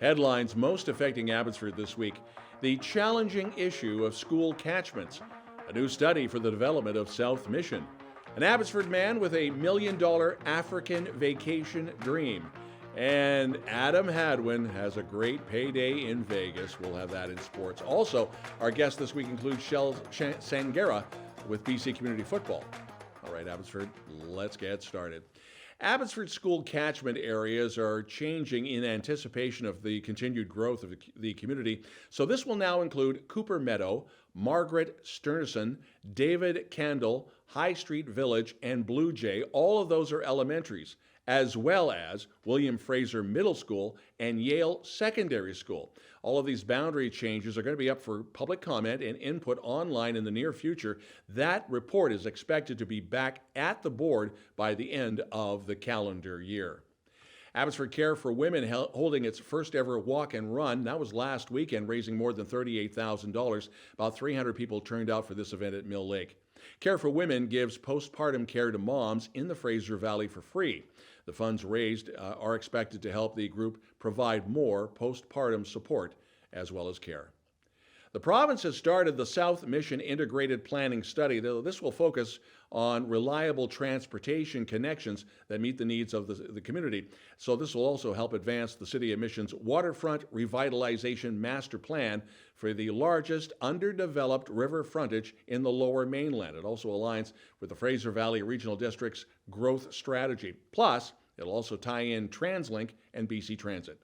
Headlines most affecting Abbotsford this week: the challenging issue of school catchments, a new study for the development of South Mission, an Abbotsford man with a $1 million African vacation dream, and Adam Hadwin has a great payday in Vegas. We'll have that in sports. Also, our guest this week includes Chel Sanghara with BC Community Football. All right, Abbotsford, let's get started. Abbotsford school catchment areas are changing in anticipation of the continued growth of the community. So this will now include Cooper Meadow, Margaret Stearnison, David Candle, High Street Village, and Blue Jay. All of those are elementaries, as well as William Fraser Middle School and Yale Secondary School. All of these boundary changes are going to be up for public comment and input online in the near future. That report is expected to be back at the board by the end of the calendar year. Abbotsford Care for Women holding its first ever walk and run. That was last weekend, raising more than $38,000. About 300 people turned out for this event at Mill Lake. Care for Women gives postpartum care to moms in the Fraser Valley for free. The funds raised are expected to help the group provide more postpartum support as well as care. The province has started the South Mission Integrated Planning Study. This will focus on reliable transportation connections that meet the needs of the community. So this will also help advance the City of Mission's Waterfront Revitalization Master Plan for the largest underdeveloped river frontage in the Lower Mainland. It also aligns with the Fraser Valley Regional District's growth strategy. Plus, it'll also tie in TransLink and BC Transit.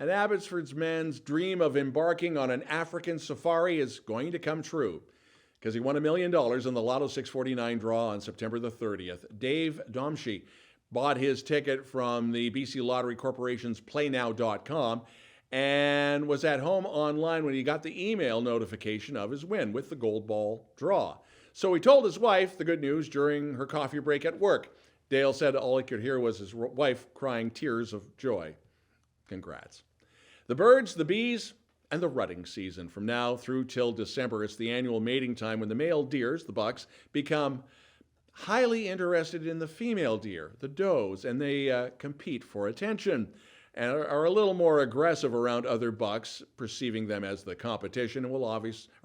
And Abbotsford's men's dream of embarking on an African safari is going to come true because he won $1 million in the Lotto 649 draw on September the 30th. Dave Domshi bought his ticket from the BC Lottery Corporation's playnow.com and was at home online when he got the email notification of his win with the gold ball draw. So he told his wife the good news during her coffee break at work. Dale said all he could hear was his wife crying tears of joy. Congrats. The birds, the bees, and the rutting season. From now through till December, it's the annual mating time when the male deers, the bucks, become highly interested in the female deer, the does, and they compete for attention and are a little more aggressive around other bucks, perceiving them as the competition, and will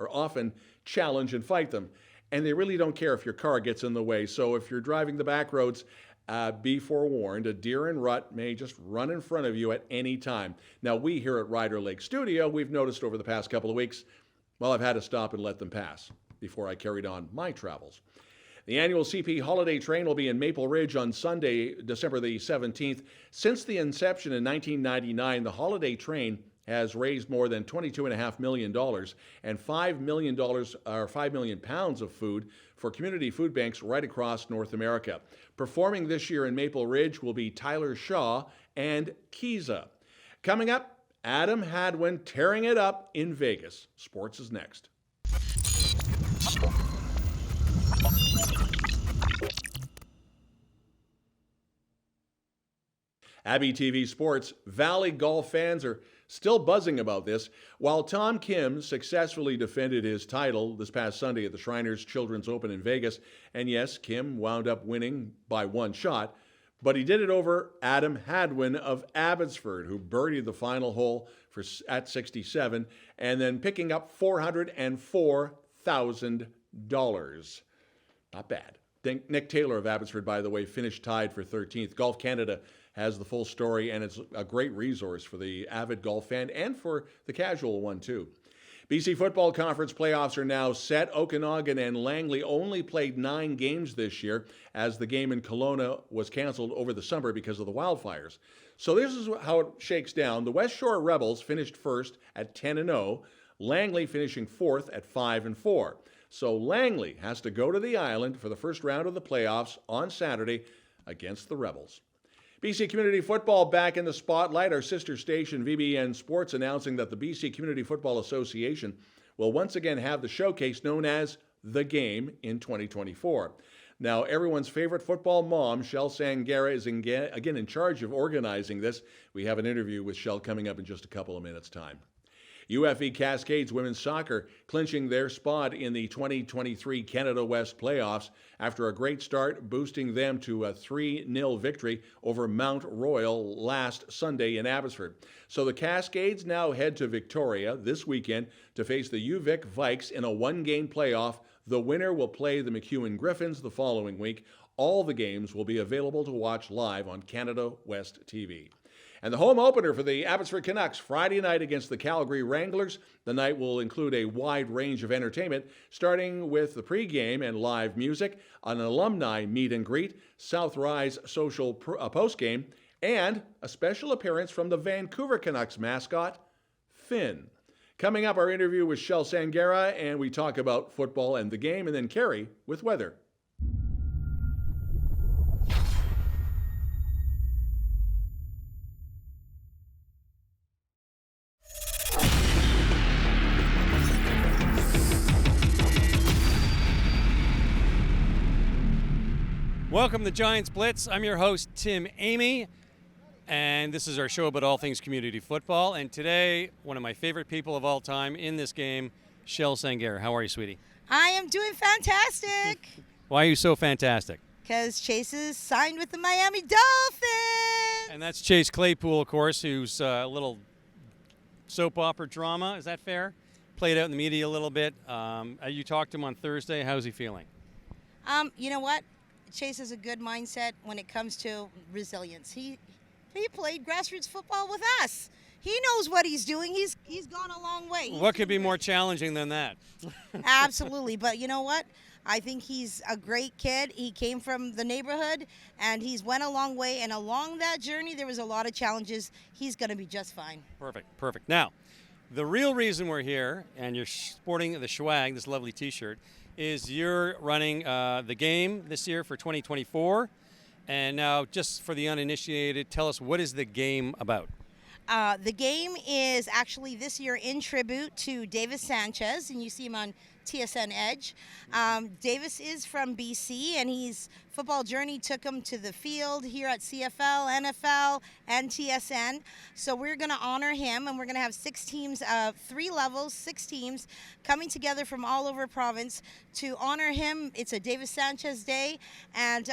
often challenge and fight them. And they really don't care if your car gets in the way. So if you're driving the back roads, be forewarned, a deer in rut may just run in front of you at any time. Now, we here at Ryder Lake Studio, we've noticed over the past couple of weeks, well, I've had to stop and let them pass before I carried on my travels. The annual CP Holiday Train will be in Maple Ridge on Sunday, December the 17th. Since the inception in 1999, the Holiday Train has raised more than $22.5 million and $5 million pounds of food for community food banks right across North America. Performing this year in Maple Ridge will be Tyler Shaw and Kiza. Coming up, Adam Hadwin tearing it up in Vegas. Sports is next. abbyTV Sports, Valley golf fans are still buzzing about this. While Tom Kim successfully defended his title this past Sunday at the Shriners Children's Open in Vegas, and yes, Kim wound up winning by one shot, but he did it over Adam Hadwin of Abbotsford, who birdied the final hole at 67, and then picking up $404,000. Not bad. Nick Taylor of Abbotsford, by the way, finished tied for 13th. Golf Canada has the full story, and it's a great resource for the avid golf fan and for the casual one, too. BC Football Conference playoffs are now set. Okanagan and Langley only played 9 games this year, as the game in Kelowna was canceled over the summer because of the wildfires. So this is how it shakes down. The West Shore Rebels finished first at 10-0, Langley finishing fourth at 5-4. So Langley has to go to the island for the first round of the playoffs on Saturday against the Rebels. BC Community Football back in the spotlight. Our sister station, VBN Sports, announcing that the BC Community Football Association will once again have the showcase known as The Game in 2024. Now, everyone's favorite football mom, Chel Sanghara, is again in charge of organizing this. We have an interview with Chel coming up in just a couple of minutes' time. UFE Cascades women's soccer clinching their spot in the 2023 Canada West playoffs after a great start, boosting them to a 3-0 victory over Mount Royal last Sunday in Abbotsford. So the Cascades now head to Victoria this weekend to face the UVic Vikes in a one-game playoff. The winner will play the MacEwan Griffins the following week. All the games will be available to watch live on Canada West TV. And the home opener for the Abbotsford Canucks Friday night against the Calgary Wranglers. The night will include a wide range of entertainment, starting with the pregame and live music, an alumni meet and greet, South Rise social postgame, and a special appearance from the Vancouver Canucks mascot, Finn. Coming up, our interview with Chel Sanghara, and we talk about football and the game, and then Cari with weather. Welcome to Giants Blitz. I'm your host, Tim Amy, and this is our show about all things community football. And today, one of my favorite people of all time in this game, Chel Sanghara. How are you, sweetie? I am doing fantastic. Why are you so fantastic? Because Chase is signed with the Miami Dolphins. And that's Chase Claypool, of course, who's a little soap opera drama. Is that fair? Played out in the media a little bit. You talked to him on Thursday. How's he feeling? You know what? Chase has a good mindset when it comes to resilience. He played grassroots football with us. He knows what he's doing. He's gone a long way. What could be more challenging than that? Absolutely. But you know what? I think he's a great kid. He came from the neighborhood, and he's went a long way. And along that journey, there was a lot of challenges. He's going to be just fine. Perfect. Now, the real reason we're here, and you're sporting the swag, this lovely T-shirt, is you're running the game this year for 2024. And now, just for the uninitiated, tell us, what is the game about? The game is actually this year in tribute to Davis Sanchez, and you see him on TSN Edge. Davis is from BC, and his football journey took him to the field here at CFL, NFL, and TSN. So we're going to honor him, and we're going to have 6 teams, 3 levels, 6 teams coming together from all over province to honor him. It's a Davis Sanchez Day, and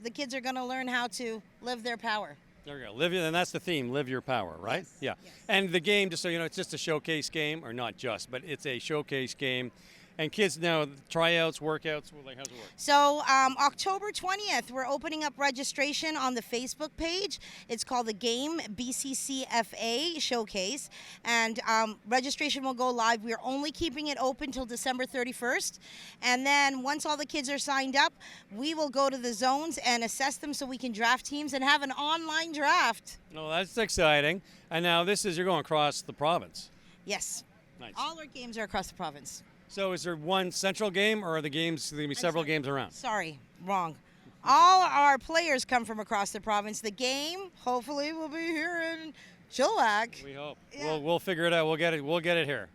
the kids are going to learn how to live their power. There we go. And that's the theme, live your power, right? Yes. Yeah. Yes. And the game, just so you know, it's just a showcase game, or not just, but it's a showcase game. And kids now, tryouts, workouts, how's it work? So October 20th, we're opening up registration on the Facebook page. It's called the Game BCCFA Showcase. And registration will go live. We're only keeping it open till December 31st. And then once all the kids are signed up, we will go to the zones and assess them so we can draft teams and have an online draft. Oh, that's exciting. And now you're going across the province. Yes. Nice. All our games are across the province. So is there one central game, or are the games going to be several games around? Sorry, wrong. All our players come from across the province. The game, hopefully, will be here in Chilliwack. We hope. Yeah. We'll figure it out. We'll get it here.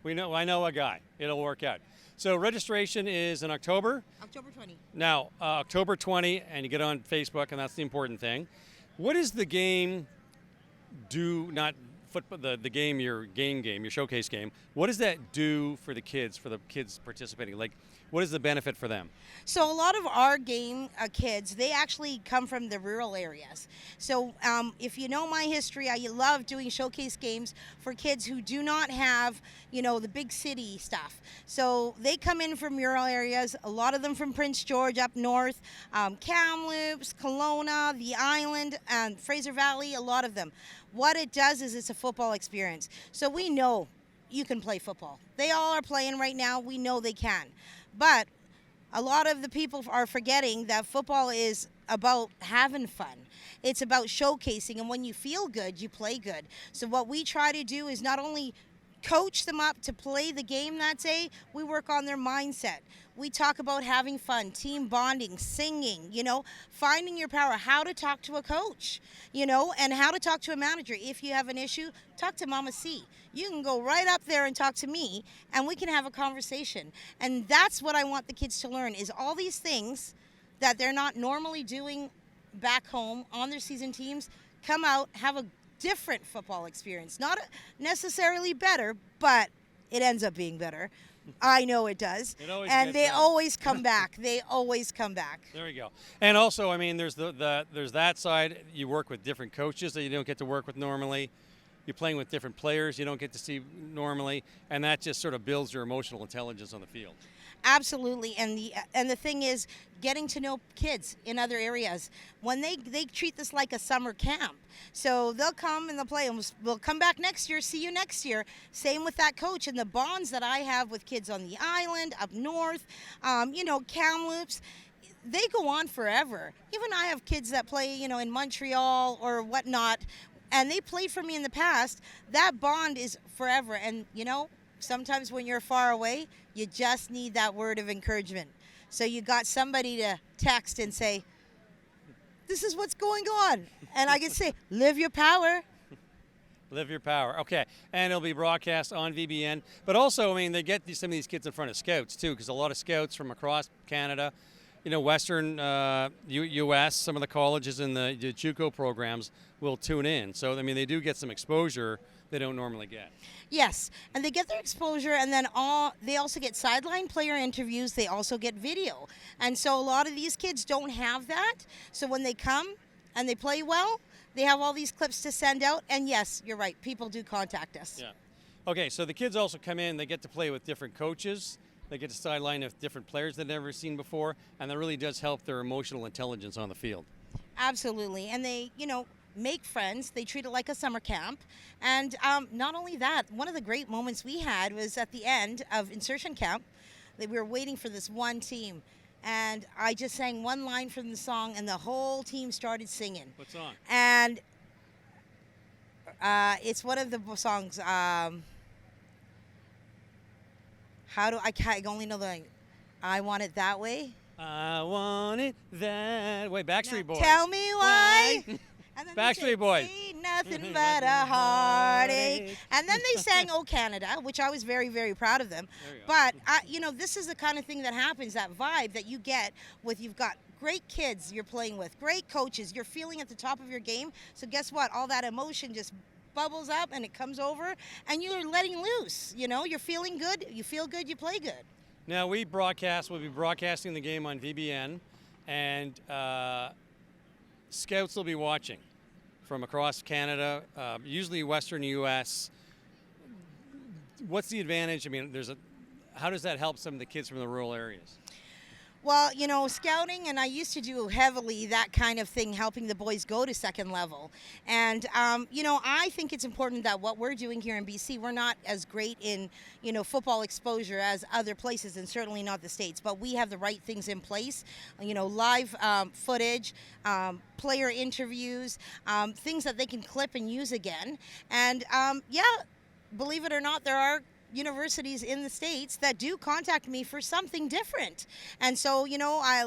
I know a guy. It'll work out. So registration is in October. October 20. Now, October 20, and you get on Facebook, and that's the important thing. What does the game do? Not football, the game, your showcase game. What does that do for the kids participating? Like, what is the benefit for them? So a lot of our game kids, they actually come from the rural areas. So if you know my history, I love doing showcase games for kids who do not have, the big city stuff. So they come in from rural areas, a lot of them from Prince George up north, Kamloops, Kelowna, the island, and Fraser Valley, a lot of them. What it does is it's a football experience. So we know you can play football. They all are playing right now. We know they can. But a lot of the people are forgetting that football is about having fun. It's about showcasing, and when you feel good, you play good. So what we try to do is not only coach them up to play the game that day, we work on their mindset. We talk about having fun, team bonding, singing, finding your power, how to talk to a coach, and how to talk to a manager. If you have an issue, talk to Mama C. You can go right up there and talk to me, and we can have a conversation. And that's what I want the kids to learn, is all these things that they're not normally doing back home on their season teams. Come out, have a different football experience. Not necessarily better, but it ends up being better. I know it does. It always And gets they better. always come back. They always come back. There you go. And also, I mean, there's there's that side. You work with different coaches that you don't get to work with normally. You're playing with different players you don't get to see normally, and that just sort of builds your emotional intelligence on the field. Absolutely, and the thing is, getting to know kids in other areas. When they treat this like a summer camp, so they'll come and they'll play, and we'll come back next year. See you next year. Same with that coach, and the bonds that I have with kids on the island, up north, Kamloops. They go on forever. Even I have kids that play, in Montreal or whatnot, and they played for me in the past. That bond is forever, and sometimes when you're far away, you just need that word of encouragement. So you got somebody to text and say, this is what's going on. And I can say, live your power. Live your power. Okay. And it'll be broadcast on VBN. But also, I mean, they get some of these kids in front of scouts, too, because a lot of scouts from across Canada, Western U.S., some of the colleges and the JUCO programs will tune in. So, I mean, they do get some exposure they don't normally get. Yes, and they get their exposure, and then they also get sideline player interviews. They also get video. And so a lot of these kids don't have that. So when they come and they play well, they have all these clips to send out. And yes, you're right, people do contact us. Yeah. Okay, so the kids also come in, they get to play with different coaches. They get to sideline with different players they've never seen before, and that really does help their emotional intelligence on the field. Absolutely. And they, make friends. They treat it like a summer camp. And not only that, one of the great moments we had was at the end of insertion camp. We were waiting for this one team. And I just sang one line from the song, and the whole team started singing. What song? And it's one of the songs. I only know the I Want It That Way. I want it that way. Backstreet Boys. Tell me why. And then Backstreet Boys. Ain't nothing but a heartache. And then they sang "Oh Canada," which I was very, very proud of them. But this is the kind of thing that happens, that vibe that you get with, you've got great kids you're playing with, great coaches, you're feeling at the top of your game. So guess what? All that emotion just bubbles up and it comes over, and you're letting loose. You're feeling good. You feel good. You play good. Now we'll be broadcasting the game on VBN, and scouts will be watching from across Canada, usually Western U.S. What's the advantage? I mean, how does that help some of the kids from the rural areas? Well, scouting, and I used to do heavily that kind of thing, helping the boys go to second level. And, I think it's important that what we're doing here in BC, we're not as great in, football exposure as other places, and certainly not the States. But we have the right things in place, live footage, player interviews, things that they can clip and use again. And, believe it or not, there are universities in the States that do contact me for something different. And so,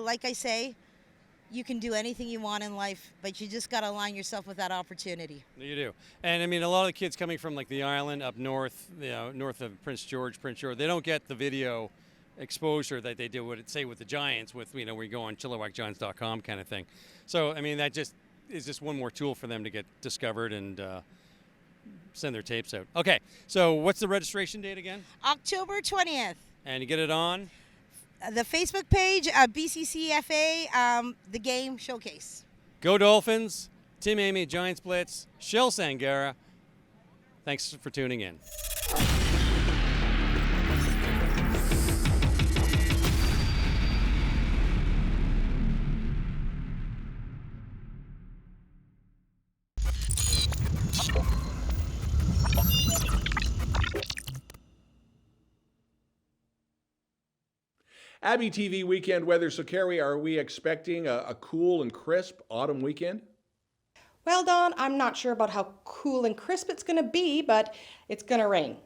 like I say, you can do anything you want in life, but you just got to align yourself with that opportunity. You do. And I mean, a lot of the kids coming from like the island up north, north of Prince George, they don't get the video exposure that they do with the Giants with, we go on chilliwackgiants.com kind of thing. So, I mean, that just is just one more tool for them to get discovered and send their tapes out. Okay, so what's the registration date again? October 20th. And you get it on? The Facebook page, BCCFA, the game showcase. Go Dolphins, Tim Amy, Giants Blitz, Chel Sanghara. Thanks for tuning in. abbyTV weekend weather. So, Cari, are we expecting a cool and crisp autumn weekend? Well, Don, I'm not sure about how cool and crisp it's going to be, but it's going to rain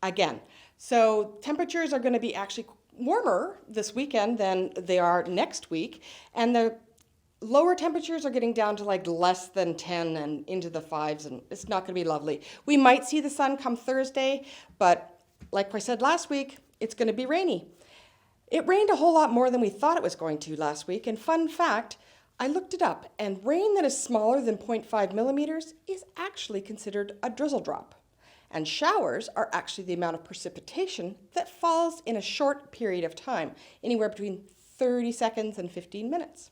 again. So temperatures are going to be actually warmer this weekend than they are next week. And the lower temperatures are getting down to like less than 10 and into the 5s, and it's not going to be lovely. We might see the sun come Thursday, but like I said last week, it's going to be rainy. It rained a whole lot more than we thought it was going to last week. And fun fact, I looked it up, and rain that is smaller than 0.5 millimeters is actually considered a drizzle drop. And showers are actually the amount of precipitation that falls in a short period of time, anywhere between 30 seconds and 15 minutes.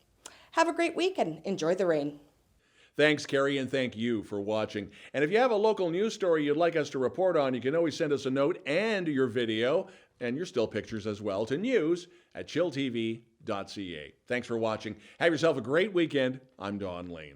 Have a great week and enjoy the rain. Thanks, Cari, and thank you for watching. And if you have a local news story you'd like us to report on, you can always send us a note and your video and your still pictures as well to news@cheltv.ca. Thanks for watching. Have yourself a great weekend. I'm Don Lehn.